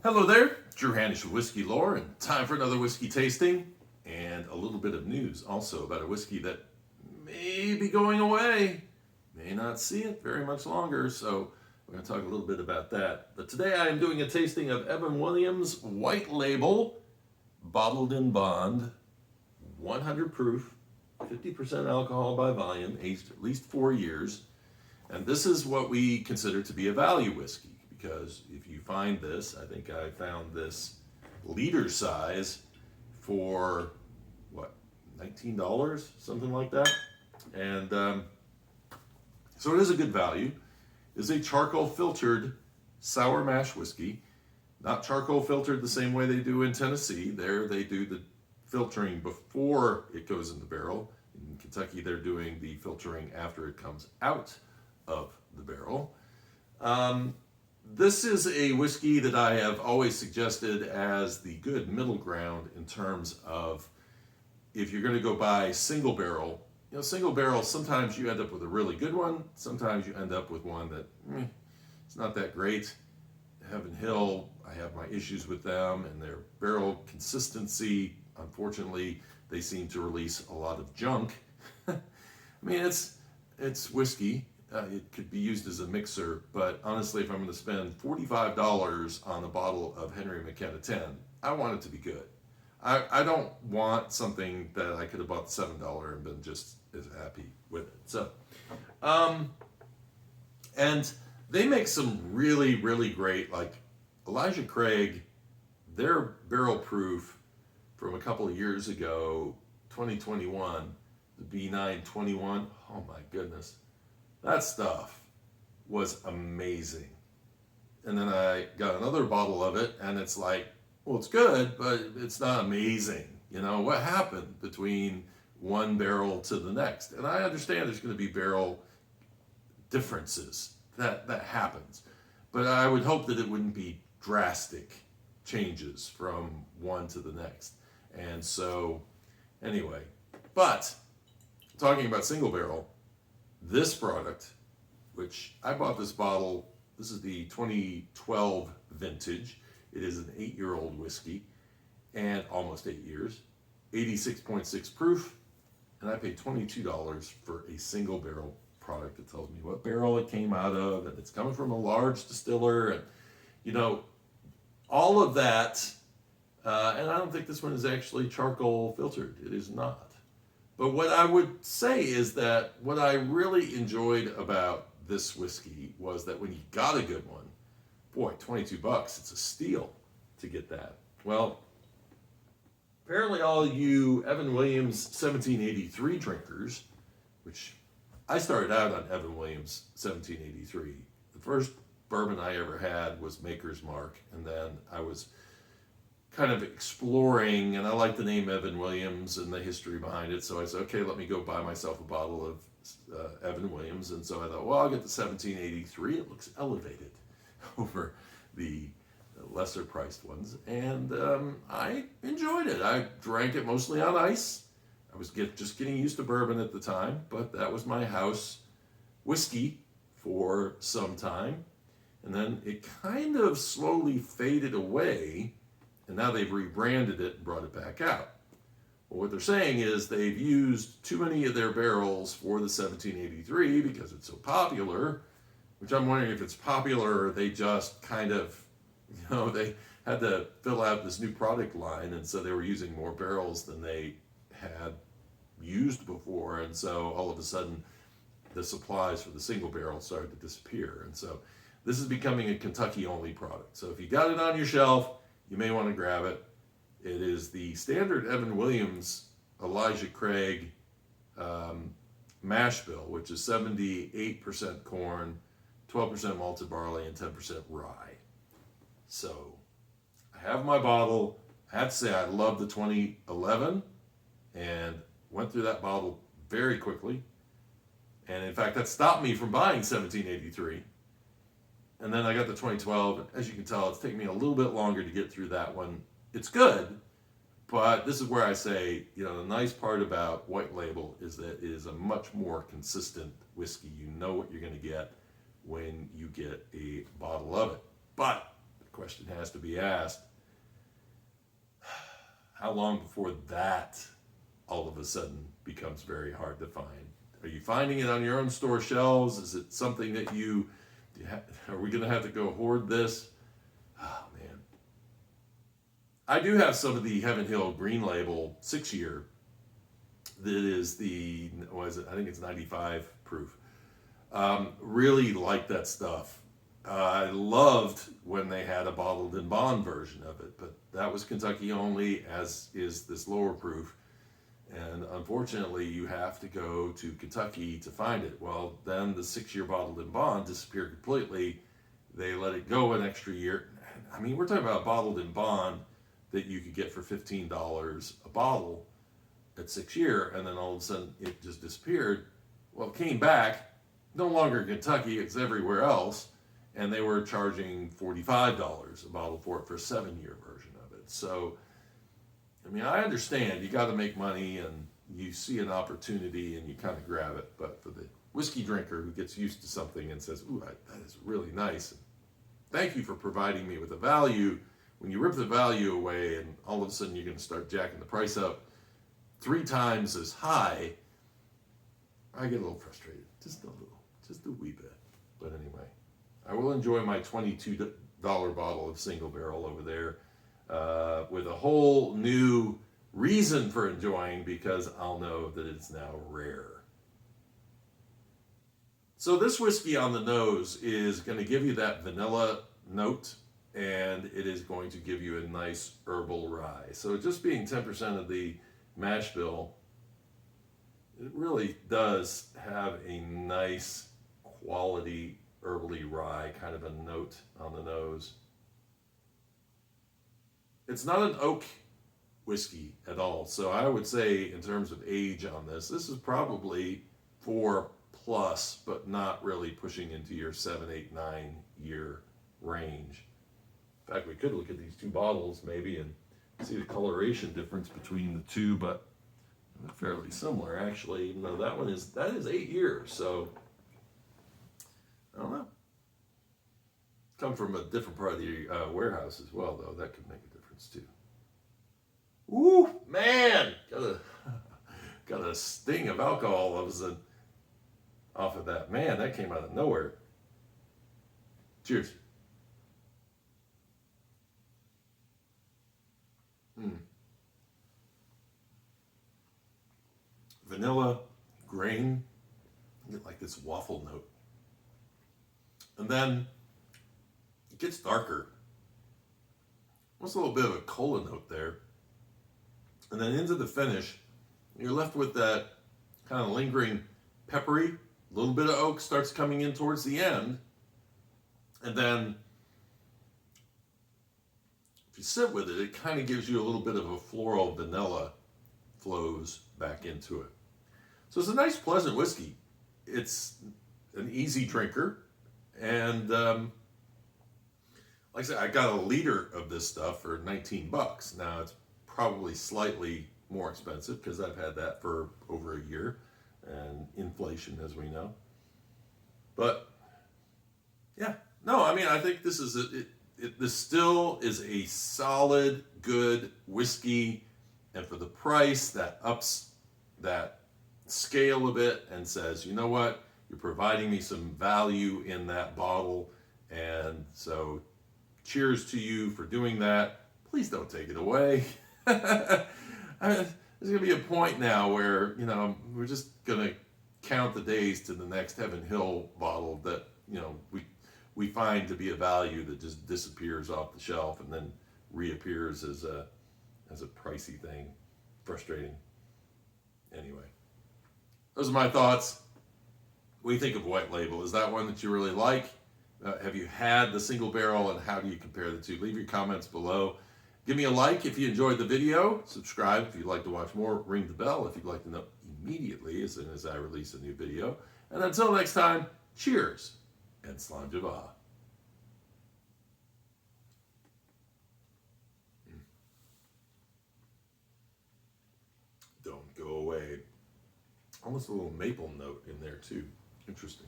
Hello there, Drew Handish with Whiskey Lore, and time for another whiskey tasting and a little bit of news also about a whiskey that may be going away. May not see it very much longer, so we're going to talk a little bit about that. But today I am doing a tasting of Evan Williams White Label, bottled in bond, 100 proof, 50% alcohol by volume, aged at least 4 years. And this is what we consider to be a value whiskey. Because if you find this, I think I found this liter size for what, $19, something like that. And so it is a good value. It's a charcoal filtered sour mash whiskey, not charcoal filtered the same way they do in Tennessee. There they do the filtering before it goes in the barrel. In Kentucky, they're doing the filtering after it comes out of the barrel. This is a whiskey that I have always suggested as the good middle ground in terms of if you're going to go buy single barrel. You know, single barrel, sometimes you end up with a really good one. Sometimes you end up with one that it's not that great. Heaven Hill, I have my issues with them and their barrel consistency. Unfortunately, they seem to release a lot of junk. I mean, it's whiskey. It could be used as a mixer, but honestly, if I'm going to spend $45 on a bottle of Henry McKenna 10, I want it to be good. I don't want something that I could have bought the $7 and been just as happy with it. So, and they make some really, really great, like Elijah Craig, their barrel proof from a couple of years ago, 2021, the B921. Oh my goodness. That stuff was amazing. And then I got another bottle of it, and it's like, well, it's good, but it's not amazing. You know, what happened between one barrel to the next? And I understand there's going to be barrel differences. That happens. But I would hope that it wouldn't be drastic changes from one to the next. And so, anyway, but talking about single barrel, this product, which I bought this bottle, this is the 2012 vintage. It is an 8-year-old whiskey, and almost 8 years, 86.6 proof, and I paid $22 for a single barrel product that tells me what barrel it came out of, and it's coming from a large distiller, and you know, all of that, and I don't think this one is actually charcoal filtered. It is not. But what I would say is that what I really enjoyed about this whiskey was that when you got a good one, boy, $22, it's a steal to get that. Well, apparently all you Evan Williams 1783 drinkers, which I started out on Evan Williams 1783. The first bourbon I ever had was Maker's Mark, and then I was kind of exploring, and I like the name Evan Williams and the history behind it, so I said, okay, let me go buy myself a bottle of Evan Williams. And so I thought, well, I'll get the 1783. It looks elevated over the lesser priced ones, and I enjoyed it. I drank it mostly on ice. I was just getting used to bourbon at the time, but that was my house whiskey for some time, and then it kind of slowly faded away. And now they've rebranded it and brought it back out. Well, what they're saying is they've used too many of their barrels for the 1783 because it's so popular, which I'm wondering if it's popular or they just kind of, you know, they had to fill out this new product line, and so they were using more barrels than they had used before. And so all of a sudden, the supplies for the single barrel started to disappear. And so this is becoming a Kentucky-only product. So if you got it on your shelf, you may want to grab it. It is the standard Evan Williams Elijah Craig mash bill, which is 78% corn, 12% malted barley, and 10% rye. So I have my bottle. I have to say I love the 2011 and went through that bottle very quickly. And in fact, that stopped me from buying 1783. And then I got the 2012. As you can tell, it's taken me a little bit longer to get through that one. It's good, but this is where I say, you know, the nice part about White Label is that it is a much more consistent whiskey. You know what you're going to get when you get a bottle of it. But question has to be asked, how long before that all of a sudden becomes very hard to find? Are you finding it on your own store shelves? Is it something that are we going to have to go hoard this? Oh, man. I do have some of the Heaven Hill Green Label 6-year that is I think it's 95 proof. Really like that stuff. I loved when they had a bottled in bond version of it, but that was Kentucky only, as is this lower proof. And unfortunately, you have to go to Kentucky to find it. Well, then the 6-year bottled in bond disappeared completely. They let it go an extra year. I mean, we're talking about a bottled in bond that you could get for $15 a bottle at 6-year, and then all of a sudden it just disappeared. Well, it came back, no longer in Kentucky, it's everywhere else, and they were charging $45 a bottle for it for a 7-year version of it. So, I mean, I understand you got to make money and you see an opportunity and you kind of grab it, but for the whiskey drinker who gets used to something and says, ooh, that is really nice, and thank you for providing me with a value, when you rip the value away and all of a sudden you're going to start jacking the price up 3 times as high, I get a little frustrated, just a wee bit. But anyway, I will enjoy my $22 bottle of single barrel over there with a whole new reason for enjoying, because I'll know that it's now rare. So this whiskey on the nose is going to give you that vanilla note, and it is going to give you a nice herbal rye. So just being 10% of the mash bill, it really does have a nice quality herbally rye kind of a note on the nose. It's not an oak whiskey at all. So I would say in terms of age on this is probably 4+, but not really pushing into your 7, 8, 9 year range. In fact, we could look at these 2 bottles maybe and see the coloration difference between the 2, but they're fairly similar actually, even though that is 8 years. So I don't know. Come from a different part of the warehouse as well, though. That could make a difference too. Ooh, man, got a sting of alcohol all of a sudden off of that. Man, that came out of nowhere. Cheers. Vanilla, grain, you get like this waffle note. And then it gets darker. Almost a little bit of a cola note there. And then into the finish, you're left with that kind of lingering peppery, a little bit of oak starts coming in towards the end. And then if you sit with it, it kind of gives you a little bit of a floral vanilla flows back into it. So it's a nice, pleasant whiskey. It's an easy drinker. And like I said, I got a liter of this stuff for $19. Now it's probably slightly more expensive because I've had that for over a year, and inflation, as we know. But yeah, no, I mean, I think this is this still is a solid, good whiskey, and for the price, that ups that scale a bit and says, you know what, you're providing me some value in that bottle, and so cheers to you for doing that. Please don't take it away. I mean, there's going to be a point now where, you know, we're just going to count the days to the next Heaven Hill bottle that, you know, we find to be a value that just disappears off the shelf and then reappears as a pricey thing. Frustrating. Anyway, those are my thoughts. What do you think of White Label? Is that one that you really like? Have you had the single barrel, and how do you compare the two? Leave your comments below. Give me a like if you enjoyed the video. Subscribe if you'd like to watch more. Ring the bell if you'd like to know immediately as soon as I release a new video. And until next time, cheers and Slan Java. Don't go away. Almost a little maple note in there too. Interesting.